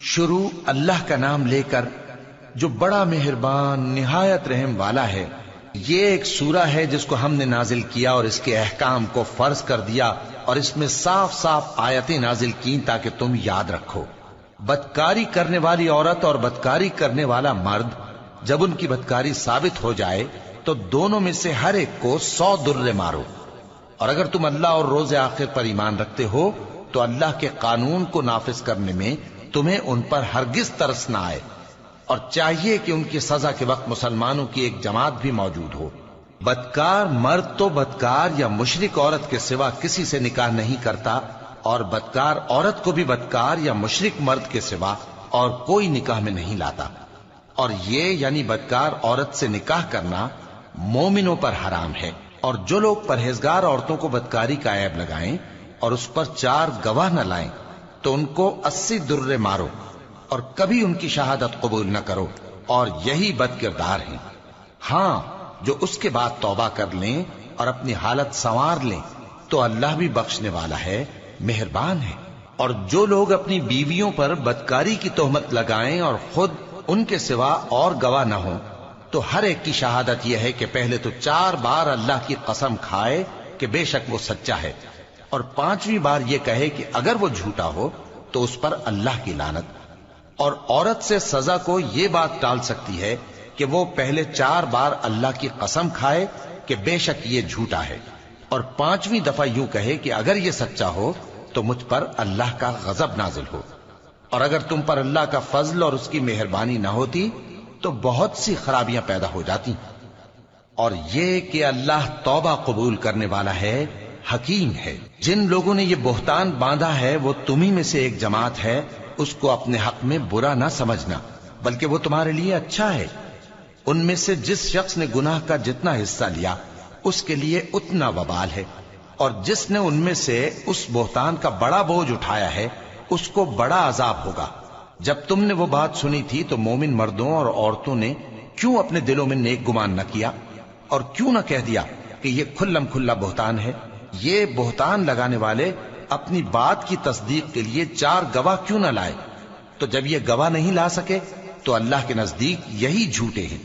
شروع اللہ کا نام لے کر جو بڑا مہربان نہایت رحم والا ہے۔ یہ ایک سورہ ہے جس کو ہم نے نازل کیا اور اس کے احکام کو فرض کر دیا اور اس میں صاف صاف آیتیں نازل کی تاکہ تم یاد رکھو۔ بدکاری کرنے والی عورت اور بدکاری کرنے والا مرد جب ان کی بدکاری ثابت ہو جائے تو دونوں میں سے ہر ایک کو 100 درے مارو، اور اگر تم اللہ اور روز آخر پر ایمان رکھتے ہو تو اللہ کے قانون کو نافذ کرنے میں تمہیں ان پر ہرگز ترس نہ آئے، اور چاہیے کہ ان کی سزا کے وقت مسلمانوں کی ایک جماعت بھی موجود ہو۔ بدکار مرد تو بدکار یا مشرک عورت کے سوا کسی سے نکاح نہیں کرتا، اور بدکار عورت کو بھی بدکار یا مشرک مرد کے سوا اور کوئی نکاح میں نہیں لاتا، اور یہ یعنی بدکار عورت سے نکاح کرنا مومنوں پر حرام ہے۔ اور جو لوگ پرہیزگار عورتوں کو بدکاری کا عیب لگائیں اور اس پر 4 گواہ نہ لائیں تو ان کو 80 درے مارو، اور کبھی ان کی شہادت قبول نہ کرو، اور یہی بد کردار ہیں۔ ہاں، جو اس کے بعد توبہ کر لیں اور اپنی حالت سنوار لیں تو اللہ بھی بخشنے والا ہے، مہربان ہے۔ اور جو لوگ اپنی بیویوں پر بدکاری کی تہمت لگائیں اور خود ان کے سوا اور گواہ نہ ہوں تو ہر ایک کی شہادت یہ ہے کہ پہلے تو 4 بار اللہ کی قسم کھائے کہ بے شک وہ سچا ہے، اور 5ویں بار یہ کہے کہ اگر وہ جھوٹا ہو تو اس پر اللہ کی لعنت۔ اور عورت سے سزا کو یہ بات ٹال سکتی ہے کہ وہ پہلے 4 بار اللہ کی قسم کھائے کہ بے شک یہ جھوٹا ہے، اور 5ویں دفعہ یوں کہے کہ اگر یہ سچا ہو تو مجھ پر اللہ کا غضب نازل ہو۔ اور اگر تم پر اللہ کا فضل اور اس کی مہربانی نہ ہوتی تو بہت سی خرابیاں پیدا ہو جاتی۔ اور یہ کہ اللہ توبہ قبول کرنے والا ہے، حکیم ہے۔ جن لوگوں نے یہ بہتان باندھا ہے وہ تمہیں میں سے ایک جماعت ہے، اس کو اپنے حق میں برا نہ سمجھنا، بلکہ وہ تمہارے لیے اچھا ہے۔ ان میں سے جس شخص نے گناہ کا جتنا حصہ لیا اس کے لیے اتنا وبال ہے، اور جس نے ان میں سے اس بہتان کا بڑا بوجھ اٹھایا ہے اس کو بڑا عذاب ہوگا۔ جب تم نے وہ بات سنی تھی تو مومن مردوں اور عورتوں نے کیوں اپنے دلوں میں نیک گمان نہ کیا، اور کیوں نہ کہہ دیا کہ یہ کھلم کھلا بہتان ہے؟ یہ بہتان لگانے والے اپنی بات کی تصدیق کے لیے 4 گواہ کیوں نہ لائے؟ تو جب یہ گواہ نہیں لا سکے تو اللہ کے نزدیک یہی جھوٹے ہیں۔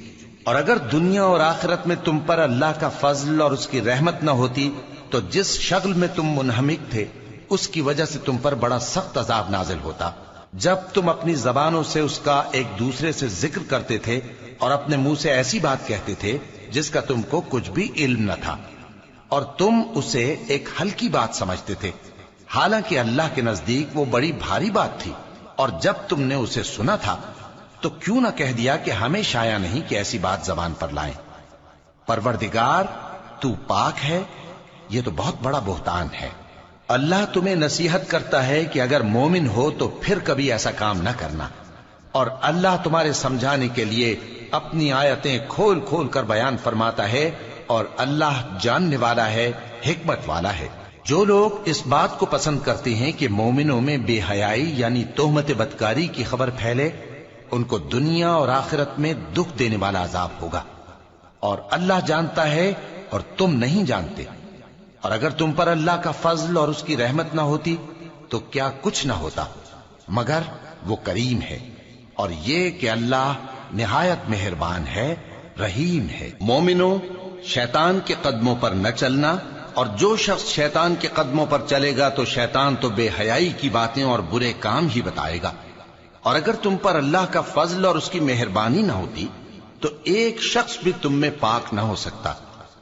اور اگر دنیا اور آخرت میں تم پر اللہ کا فضل اور اس کی رحمت نہ ہوتی تو جس شغل میں تم منہمک تھے اس کی وجہ سے تم پر بڑا سخت عذاب نازل ہوتا، جب تم اپنی زبانوں سے اس کا ایک دوسرے سے ذکر کرتے تھے اور اپنے منہ سے ایسی بات کہتے تھے جس کا تم کو کچھ بھی علم نہ تھا، اور تم اسے ایک ہلکی بات سمجھتے تھے، حالانکہ اللہ کے نزدیک وہ بڑی بھاری بات تھی۔ اور جب تم نے اسے سنا تھا تو کیوں نہ کہہ دیا کہ ہمیں شایع نہیں کہ ایسی بات زبان پر لائیں؟ پروردگار تو پاک ہے، یہ تو بہت بڑا بہتان ہے۔ اللہ تمہیں نصیحت کرتا ہے کہ اگر مومن ہو تو پھر کبھی ایسا کام نہ کرنا، اور اللہ تمہارے سمجھانے کے لیے اپنی آیتیں کھول کھول کر بیان فرماتا ہے، اور اللہ جاننے والا ہے، حکمت والا ہے۔ جو لوگ اس بات کو پسند کرتے ہیں کہ مومنوں میں بے حیائی یعنی تہمت بدکاری کی خبر پھیلے، ان کو دنیا اور آخرت میں دکھ دینے والا عذاب ہوگا، اور اللہ جانتا ہے اور تم نہیں جانتے۔ اور اگر تم پر اللہ کا فضل اور اس کی رحمت نہ ہوتی تو کیا کچھ نہ ہوتا، مگر وہ کریم ہے، اور یہ کہ اللہ نہایت مہربان ہے، رحیم ہے۔ مومنوں، شیطان کے قدموں پر نہ چلنا، اور جو شخص شیطان کے قدموں پر چلے گا تو شیطان تو بے حیائی کی باتیں اور برے کام ہی بتائے گا۔ اور اگر تم پر اللہ کا فضل اور اس کی مہربانی نہ ہوتی تو ایک شخص بھی تم میں پاک نہ ہو سکتا،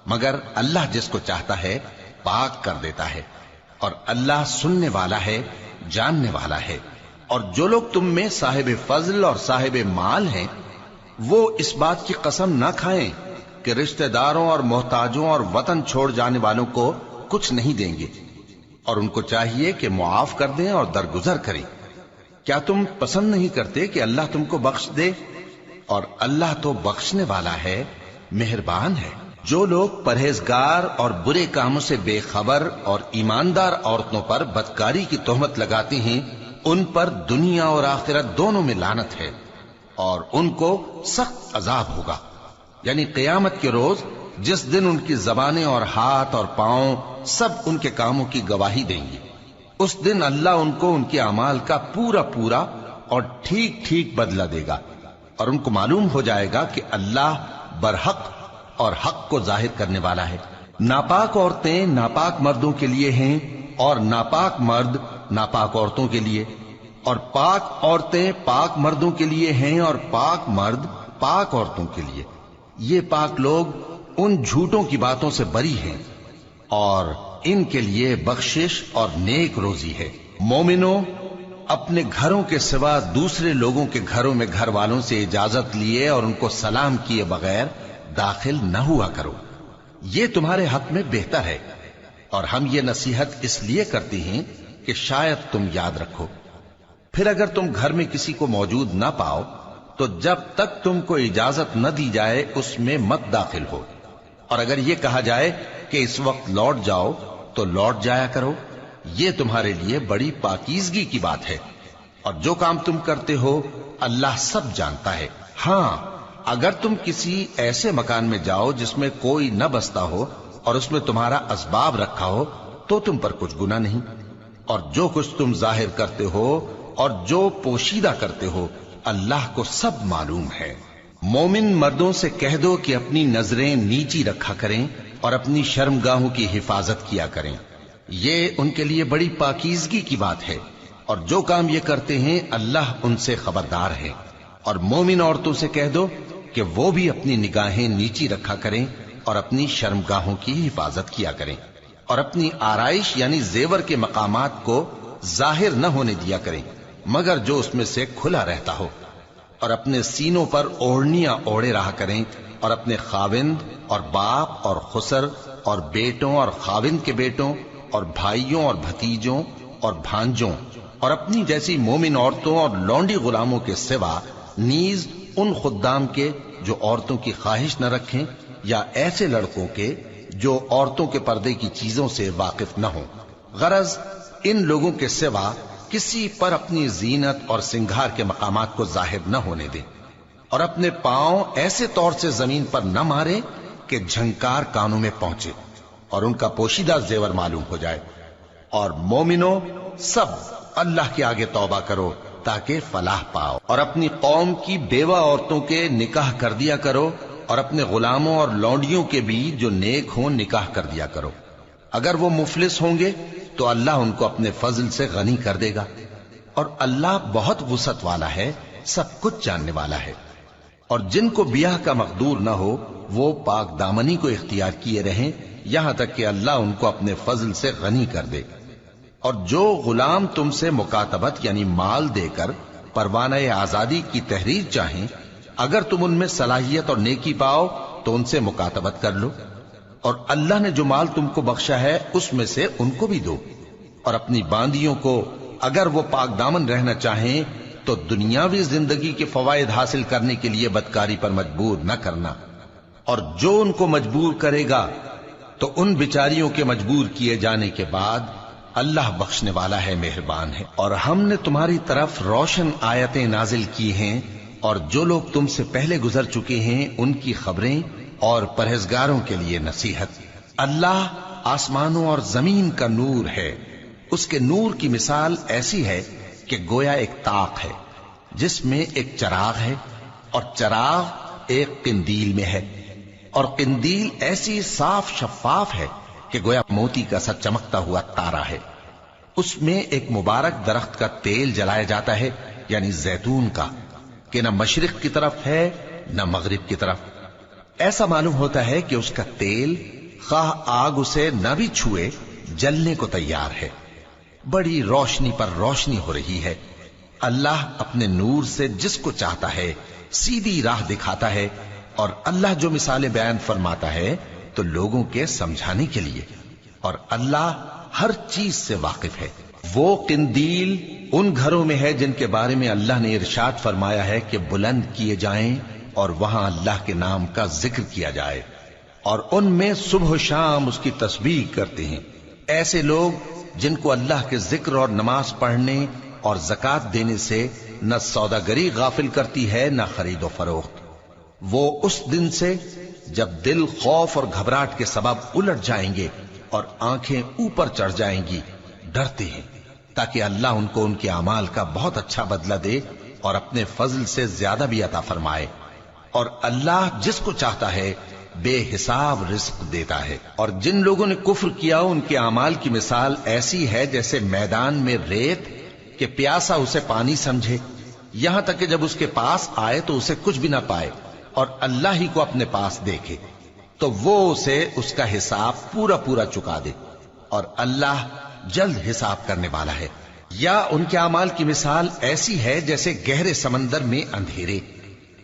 مگر اللہ جس کو چاہتا ہے پاک کر دیتا ہے، اور اللہ سننے والا ہے، جاننے والا ہے۔ اور جو لوگ تم میں صاحب فضل اور صاحب مال ہیں وہ اس بات کی قسم نہ کھائیں کہ رشتہ داروں اور محتاجوں اور وطن چھوڑ جانے والوں کو کچھ نہیں دیں گے، اور ان کو چاہیے کہ معاف کر دیں اور درگزر کریں۔ کیا تم پسند نہیں کرتے کہ اللہ تم کو بخش دے؟ اور اللہ تو بخشنے والا ہے، مہربان ہے۔ جو لوگ پرہیزگار اور برے کاموں سے بے خبر اور ایماندار عورتوں پر بدکاری کی تہمت لگاتے ہیں ان پر دنیا اور آخرت دونوں میں لعنت ہے، اور ان کو سخت عذاب ہوگا، یعنی قیامت کے روز جس دن ان کی زبانیں اور ہاتھ اور پاؤں سب ان کے کاموں کی گواہی دیں گے۔ اس دن اللہ ان کو ان کے اعمال کا پورا پورا اور ٹھیک ٹھیک بدلہ دے گا، اور ان کو معلوم ہو جائے گا کہ اللہ برحق اور حق کو ظاہر کرنے والا ہے۔ ناپاک عورتیں ناپاک مردوں کے لیے ہیں اور ناپاک مرد ناپاک عورتوں کے لیے، اور پاک عورتیں پاک مردوں کے لیے ہیں اور پاک مرد پاک عورتوں کے لیے۔ یہ پاک لوگ ان جھوٹوں کی باتوں سے بری ہیں اور ان کے لیے بخشش اور نیک روزی ہے۔ مومنوں، اپنے گھروں کے سوا دوسرے لوگوں کے گھروں میں گھر والوں سے اجازت لیے اور ان کو سلام کیے بغیر داخل نہ ہوا کرو، یہ تمہارے حق میں بہتر ہے، اور ہم یہ نصیحت اس لیے کرتے ہیں کہ شاید تم یاد رکھو۔ پھر اگر تم گھر میں کسی کو موجود نہ پاؤ تو جب تک تم کو اجازت نہ دی جائے اس میں مت داخل ہو، اور اگر یہ کہا جائے کہ اس وقت لوٹ جاؤ تو لوٹ جایا کرو، یہ تمہارے لیے بڑی پاکیزگی کی بات ہے، اور جو کام تم کرتے ہو اللہ سب جانتا ہے۔ ہاں، اگر تم کسی ایسے مکان میں جاؤ جس میں کوئی نہ بستا ہو اور اس میں تمہارا اسباب رکھا ہو تو تم پر کچھ گناہ نہیں، اور جو کچھ تم ظاہر کرتے ہو اور جو پوشیدہ کرتے ہو اللہ کو سب معلوم ہے۔ مومن مردوں سے کہہ دو کہ اپنی نظریں نیچی رکھا کریں اور اپنی شرمگاہوں کی حفاظت کیا کریں، یہ ان کے لیے بڑی پاکیزگی کی بات ہے، اور جو کام یہ کرتے ہیں اللہ ان سے خبردار ہے۔ اور مومن عورتوں سے کہہ دو کہ وہ بھی اپنی نگاہیں نیچی رکھا کریں اور اپنی شرمگاہوں کی حفاظت کیا کریں، اور اپنی آرائش یعنی زیور کے مقامات کو ظاہر نہ ہونے دیا کریں مگر جو اس میں سے کھلا رہتا ہو، اور اپنے سینوں پر اوڑھنیاں اوڑھے رہا کریں، اور اپنے خاوند اور باپ اور خسر اور بیٹوں اور خاوند کے بیٹوں اور بھائیوں اور بھتیجوں اور بھانجوں اور اپنی جیسی مومن عورتوں اور لونڈی غلاموں کے سوا نیز ان خدام کے جو عورتوں کی خواہش نہ رکھیں، یا ایسے لڑکوں کے جو عورتوں کے پردے کی چیزوں سے واقف نہ ہوں۔ غرض ان لوگوں کے سوا کسی پر اپنی زینت اور سنگھار کے مقامات کو ظاہر نہ ہونے دیں، اور اپنے پاؤں ایسے طور سے زمین پر نہ مارے کہ جھنکار کانوں میں پہنچے اور ان کا پوشیدہ زیور معلوم ہو جائے۔ اور مومنوں، سب اللہ کے آگے توبہ کرو تاکہ فلاح پاؤ، اور اپنی قوم کی بیوہ عورتوں کے نکاح کر دیا کرو، اور اپنے غلاموں اور لونڈیوں کے بھی جو نیک ہوں نکاح کر دیا کرو۔ اگر وہ مفلس ہوں گے تو اللہ ان کو اپنے فضل سے غنی کر دے گا، اور اللہ بہت وسعت والا ہے، سب کچھ جاننے والا ہے۔ اور جن کو بیاہ کا مقدور نہ ہو وہ پاک دامنی کو اختیار کیے رہیں یہاں تک کہ اللہ ان کو اپنے فضل سے غنی کر دے۔ اور جو غلام تم سے مکاتبت یعنی مال دے کر پروانہ آزادی کی تحریر چاہیں، اگر تم ان میں صلاحیت اور نیکی پاؤ تو ان سے مکاتبت کر لو، اور اللہ نے جو مال تم کو بخشا ہے اس میں سے ان کو بھی دو۔ اور اپنی باندیوں کو اگر وہ پاک دامن رہنا چاہیں تو دنیاوی زندگی کے فوائد حاصل کرنے کے لیے بدکاری پر مجبور نہ کرنا، اور جو ان کو مجبور کرے گا تو ان بیچاریوں کے مجبور کیے جانے کے بعد اللہ بخشنے والا ہے، مہربان ہے۔ اور ہم نے تمہاری طرف روشن آیتیں نازل کی ہیں، اور جو لوگ تم سے پہلے گزر چکے ہیں ان کی خبریں اور پرہیزگاروں کے لیے نصیحت۔ اللہ آسمانوں اور زمین کا نور ہے، اس کے نور کی مثال ایسی ہے کہ گویا ایک طاق ہے جس میں ایک چراغ ہے، اور چراغ ایک قندیل میں ہے، اور قندیل ایسی صاف شفاف ہے کہ گویا موتی کا سا چمکتا ہوا تارا ہے۔ اس میں ایک مبارک درخت کا تیل جلایا جاتا ہے یعنی زیتون کا، کہ نہ مشرق کی طرف ہے نہ مغرب کی طرف۔ ایسا معلوم ہوتا ہے کہ اس کا تیل خواہ آگ اسے نہ بھی چھوئے جلنے کو تیار ہے، بڑی روشنی پر روشنی ہو رہی ہے۔ اللہ اپنے نور سے جس کو چاہتا ہے سیدھی راہ دکھاتا ہے، اور اللہ جو مثالیں بیان فرماتا ہے تو لوگوں کے سمجھانے کے لیے، اور اللہ ہر چیز سے واقف ہے۔ وہ قندیل ان گھروں میں ہے جن کے بارے میں اللہ نے ارشاد فرمایا ہے کہ بلند کیے جائیں اور وہاں اللہ کے نام کا ذکر کیا جائے، اور ان میں صبح و شام اس کی تسبیح کرتے ہیں۔ ایسے لوگ جن کو اللہ کے ذکر اور نماز پڑھنے اور زکوٰۃ دینے سے نہ سوداگری غافل کرتی ہے نہ خرید و فروخت، وہ اس دن سے جب دل خوف اور گھبراہٹ کے سبب الٹ جائیں گے اور آنکھیں اوپر چڑھ جائیں گی ڈرتے ہیں، تاکہ اللہ ان کو ان کے اعمال کا بہت اچھا بدلہ دے اور اپنے فضل سے زیادہ بھی عطا فرمائے، اور اللہ جس کو چاہتا ہے بے حساب رزق دیتا ہے۔ اور جن لوگوں نے کفر کیا ان کے اعمال کی مثال ایسی ہے جیسے میدان میں ریت کہ پیاسا اسے پانی سمجھے، یہاں تک کہ جب اس کے پاس آئے تو اسے کچھ بھی نہ پائے، اور اللہ ہی کو اپنے پاس دیکھے تو وہ اسے اس کا حساب پورا پورا چکا دے، اور اللہ جلد حساب کرنے والا ہے۔ یا ان کے اعمال کی مثال ایسی ہے جیسے گہرے سمندر میں اندھیرے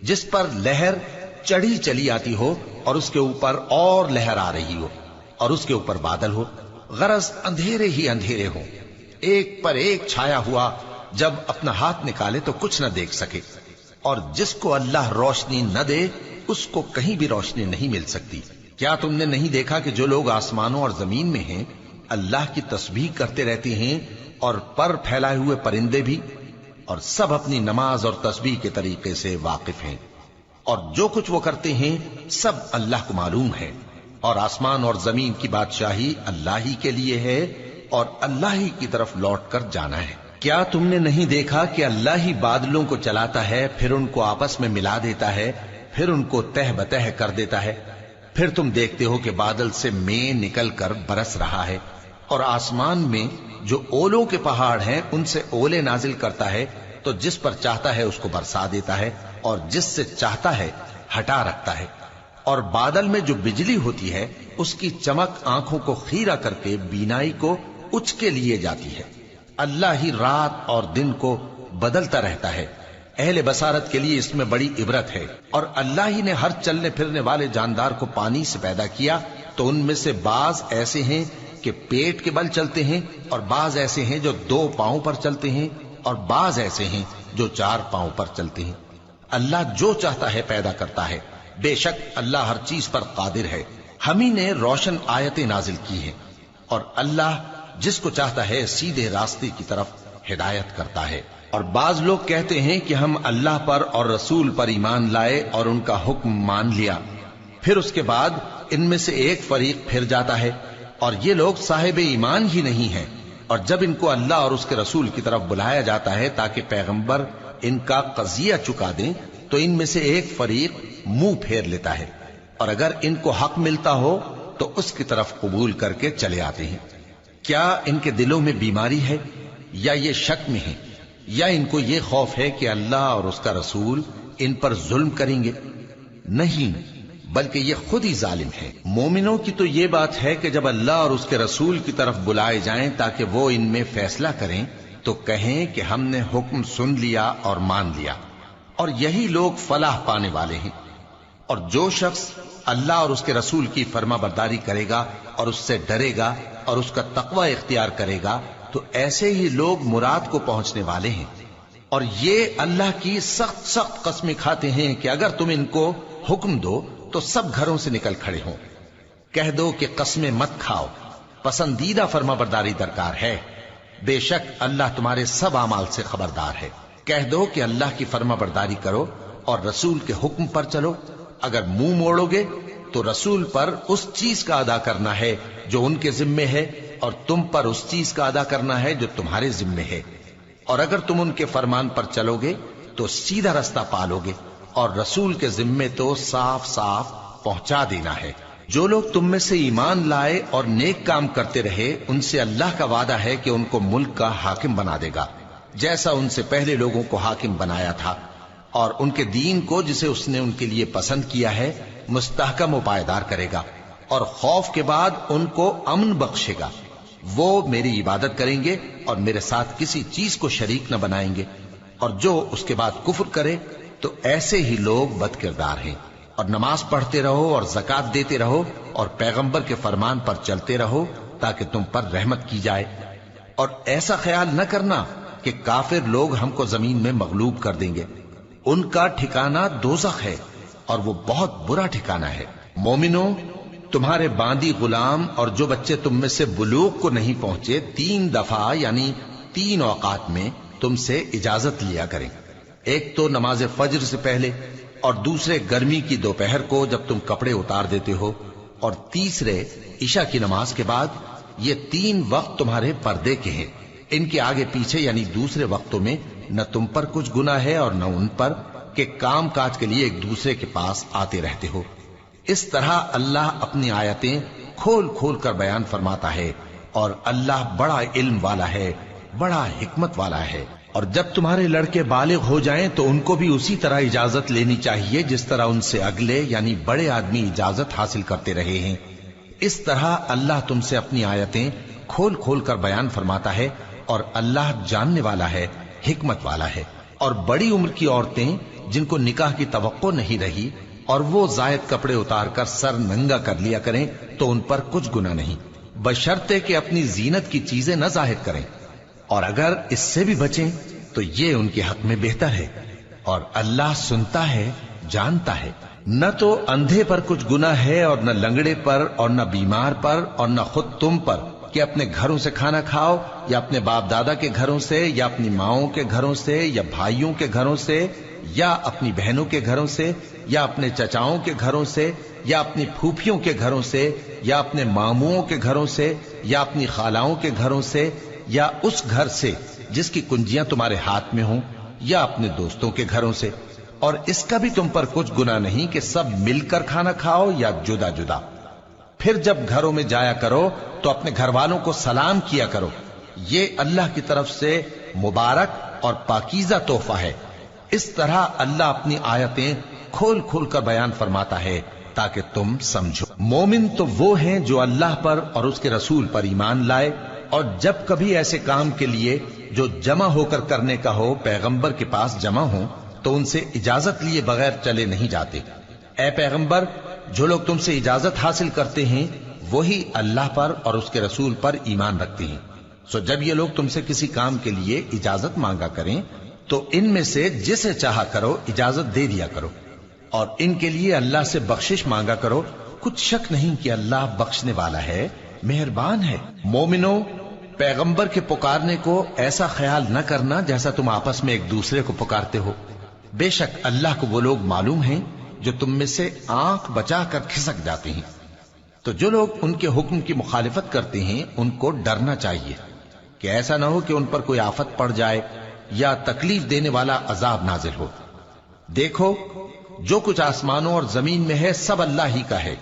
جس پر لہر چڑھی چلی آتی ہو اور اس کے اوپر اور لہر آ رہی ہو اور اس کے اوپر بادل ہو، غرض اندھیرے ہی اندھیرے ہو، ایک پر ایک چھایا ہوا، جب اپنا ہاتھ نکالے تو کچھ نہ دیکھ سکے۔ اور جس کو اللہ روشنی نہ دے اس کو کہیں بھی روشنی نہیں مل سکتی۔ کیا تم نے نہیں دیکھا کہ جو لوگ آسمانوں اور زمین میں ہیں اللہ کی تسبیح کرتے رہتے ہیں، اور پر پھیلائے ہوئے پرندے بھی، اور سب اپنی نماز اور تسبیح کے طریقے سے واقف ہیں، اور جو کچھ وہ کرتے ہیں سب اللہ کو معلوم ہے، اور آسمان اور زمین کی بادشاہی اللہ ہی کے لیے ہے، اور اللہ ہی کی طرف لوٹ کر جانا ہے۔ کیا تم نے نہیں دیکھا کہ اللہ ہی بادلوں کو چلاتا ہے، پھر ان کو آپس میں ملا دیتا ہے، پھر ان کو تہ بتہ کر دیتا ہے، پھر تم دیکھتے ہو کہ بادل سے مے نکل کر برس رہا ہے، اور آسمان میں جو اولوں کے پہاڑ ہیں ان سے اولے نازل کرتا ہے، تو جس پر چاہتا ہے اس کو برسا دیتا ہے، اور جس سے چاہتا ہے ہٹا رکھتا ہے۔ اور بادل میں جو بجلی ہوتی ہے اس کی چمک آنکھوں کو خیرہ کر کے بینائی کو اچکے لیے جاتی ہے۔ اللہ ہی رات اور دن کو بدلتا رہتا ہے، اہل بصارت کے لیے اس میں بڑی عبرت ہے۔ اور اللہ ہی نے ہر چلنے پھرنے والے جاندار کو پانی سے پیدا کیا، تو ان میں سے بعض ایسے ہیں کہ پیٹ کے بل چلتے ہیں، اور بعض ایسے ہیں جو 2 پاؤں پر چلتے ہیں، اور بعض ایسے ہیں جو 4 پاؤں پر چلتے ہیں۔ اللہ جو چاہتا ہے پیدا کرتا ہے، بے شک اللہ ہر چیز پر قادر ہے۔ ہم ہی نے روشن آیتیں نازل کی ہیں، اور اللہ جس کو چاہتا ہے سیدھے راستے کی طرف ہدایت کرتا ہے۔ اور بعض لوگ کہتے ہیں کہ ہم اللہ پر اور رسول پر ایمان لائے اور ان کا حکم مان لیا، پھر اس کے بعد ان میں سے ایک فریق پھر جاتا ہے، اور یہ لوگ صاحب ایمان ہی نہیں ہیں۔ اور جب ان کو اللہ اور اس کے رسول کی طرف بلایا جاتا ہے تاکہ پیغمبر ان کا قضیہ چکا دیں، تو ان میں سے ایک فریق منہ پھیر لیتا ہے، اور اگر ان کو حق ملتا ہو تو اس کی طرف قبول کر کے چلے آتے ہیں۔ کیا ان کے دلوں میں بیماری ہے، یا یہ شک میں ہیں، یا ان کو یہ خوف ہے کہ اللہ اور اس کا رسول ان پر ظلم کریں گے؟ نہیں، بلکہ یہ خود ہی ظالم ہے۔ مومنوں کی تو یہ بات ہے کہ جب اللہ اور اس کے رسول کی طرف بلائے جائیں تاکہ وہ ان میں فیصلہ کریں تو کہیں کہ ہم نے حکم سن لیا اور مان لیا، اور یہی لوگ فلاح پانے والے ہیں۔ اور جو شخص اللہ اور اس کے رسول کی فرما برداری کرے گا اور اس سے ڈرے گا اور اس کا تقوی اختیار کرے گا تو ایسے ہی لوگ مراد کو پہنچنے والے ہیں۔ اور یہ اللہ کی سخت سخت قسمیں کھاتے ہیں کہ اگر تم ان کو حکم دو تو سب گھروں سے نکل کھڑے ہوں۔ کہہ دو کہ قسمیں مت کھاؤ، پسندیدہ فرما برداری درکار ہے، بے شک اللہ تمہارے سب اعمال سے خبردار ہے۔ کہہ دو کہ اللہ کی فرما برداری کرو اور رسول کے حکم پر چلو، اگر منہ موڑو گے تو رسول پر اس چیز کا ادا کرنا ہے جو ان کے ذمے ہے، اور تم پر اس چیز کا ادا کرنا ہے جو تمہارے ذمے ہے۔ اور اگر تم ان کے فرمان پر چلو گے تو سیدھا رستہ پالو گے، اور رسول کے ذمے تو صاف صاف پہنچا دینا ہے۔ جو لوگ تم میں سے ایمان لائے اور نیک کام کرتے رہے ان سے اللہ کا وعدہ ہے کہ ان کو ملک کا حاکم بنا دے گا، جیسا ان سے پہلے لوگوں کو حاکم بنایا تھا، اور ان کے دین کو جسے اس نے ان کے لیے پسند کیا ہے مستحکم و پائیدار کرے گا، اور خوف کے بعد ان کو امن بخشے گا۔ وہ میری عبادت کریں گے اور میرے ساتھ کسی چیز کو شریک نہ بنائیں گے، اور جو اس کے بعد کفر کرے تو ایسے ہی لوگ بد کردار ہیں۔ اور نماز پڑھتے رہو اور زکوٰۃ دیتے رہو اور پیغمبر کے فرمان پر چلتے رہو تاکہ تم پر رحمت کی جائے، اور ایسا خیال نہ کرنا کہ کافر لوگ ہم کو زمین میں مغلوب کر دیں گے، ان کا ٹھکانہ دوزخ ہے اور وہ بہت برا ٹھکانہ ہے۔ مومنوں، تمہارے باندی غلام اور جو بچے تم میں سے بلوغ کو نہیں پہنچے 3 دفعہ یعنی 3 اوقات میں تم سے اجازت لیا کریں، ایک تو نماز فجر سے پہلے، اور دوسرے گرمی کی دوپہر کو جب تم کپڑے اتار دیتے ہو، اور تیسرے عشاء کی نماز کے بعد۔ یہ 3 وقت تمہارے پردے کے ہیں، ان کے آگے پیچھے یعنی دوسرے وقتوں میں نہ تم پر کچھ گناہ ہے اور نہ ان پر کہ کام کاج کے لیے ایک دوسرے کے پاس آتے رہتے ہو۔ اس طرح اللہ اپنی آیتیں کھول کھول کر بیان فرماتا ہے، اور اللہ بڑا علم والا ہے، بڑا حکمت والا ہے۔ اور جب تمہارے لڑکے بالغ ہو جائیں تو ان کو بھی اسی طرح اجازت لینی چاہیے جس طرح ان سے اگلے یعنی بڑے آدمی اجازت حاصل کرتے رہے ہیں۔ اس طرح اللہ تم سے اپنی آیتیں کھول کھول کر بیان فرماتا ہے، اور اللہ جاننے والا ہے، حکمت والا ہے۔ اور بڑی عمر کی عورتیں جن کو نکاح کی توقع نہیں رہی اور وہ زائد کپڑے اتار کر سر ننگا کر لیا کریں تو ان پر کچھ گناہ نہیں، بشرطے کہ اپنی زینت کی چیزیں نہ ظاہر کریں، اور اگر اس سے بھی بچیں تو یہ ان کے حق میں بہتر ہے، اور اللہ سنتا ہے، جانتا ہے۔ نہ تو اندھے پر کچھ گناہ ہے اور نہ لنگڑے پر اور نہ بیمار پر اور نہ خود تم پر کہ اپنے گھروں سے کھانا کھاؤ، یا اپنے باپ دادا کے گھروں سے، یا اپنی ماؤں کے گھروں سے، یا بھائیوں کے گھروں سے، یا اپنی بہنوں کے گھروں سے، یا اپنے چچاؤں کے گھروں سے، یا اپنی پھوپھیوں کے گھروں سے، یا اپنے ماموؤں کے گھروں سے، یا اپنی خالاؤں کے گھروں سے، یا اس گھر سے جس کی کنجیاں تمہارے ہاتھ میں ہوں، یا اپنے دوستوں کے گھروں سے۔ اور اس کا بھی تم پر کچھ گناہ نہیں کہ سب مل کر کھانا کھاؤ یا جدا جدا۔ پھر جب گھروں میں جایا کرو تو اپنے گھر والوں کو سلام کیا کرو، یہ اللہ کی طرف سے مبارک اور پاکیزہ تحفہ ہے۔ اس طرح اللہ اپنی آیتیں کھول کھول کر بیان فرماتا ہے تاکہ تم سمجھو۔ مومن تو وہ ہیں جو اللہ پر اور اس کے رسول پر ایمان لائے، اور جب کبھی ایسے کام کے لیے جو جمع ہو کر کرنے کا ہو پیغمبر کے پاس جمع ہوں تو ان سے اجازت لیے بغیر چلے نہیں جاتے۔ اے پیغمبر، جو لوگ تم سے اجازت حاصل کرتے ہیں وہی اللہ پر اور اس کے رسول پر ایمان رکھتے ہیں۔ سو جب یہ لوگ تم سے کسی کام کے لیے اجازت مانگا کریں تو ان میں سے جسے چاہا کرو اجازت دے دیا کرو، اور ان کے لیے اللہ سے بخشش مانگا کرو، کچھ شک نہیں کہ اللہ بخشنے والا ہے، مہربان ہے۔ مومنو، پیغمبر کے پکارنے کو ایسا خیال نہ کرنا جیسا تم آپس میں ایک دوسرے کو پکارتے ہو۔ بے شک اللہ کو وہ لوگ معلوم ہیں جو تم میں سے آنکھ بچا کر کھسک جاتے ہیں۔ تو جو لوگ ان کے حکم کی مخالفت کرتے ہیں ان کو ڈرنا چاہیے کہ ایسا نہ ہو کہ ان پر کوئی آفت پڑ جائے یا تکلیف دینے والا عذاب نازل ہو۔ دیکھو، جو کچھ آسمانوں اور زمین میں ہے سب اللہ ہی کا ہے۔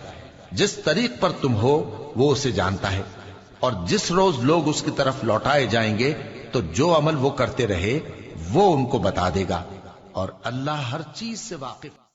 جس طریق پر تم ہو وہ اسے جانتا ہے، اور جس روز لوگ اس کی طرف لوٹائے جائیں گے تو جو عمل وہ کرتے رہے وہ ان کو بتا دے گا، اور اللہ ہر چیز سے واقف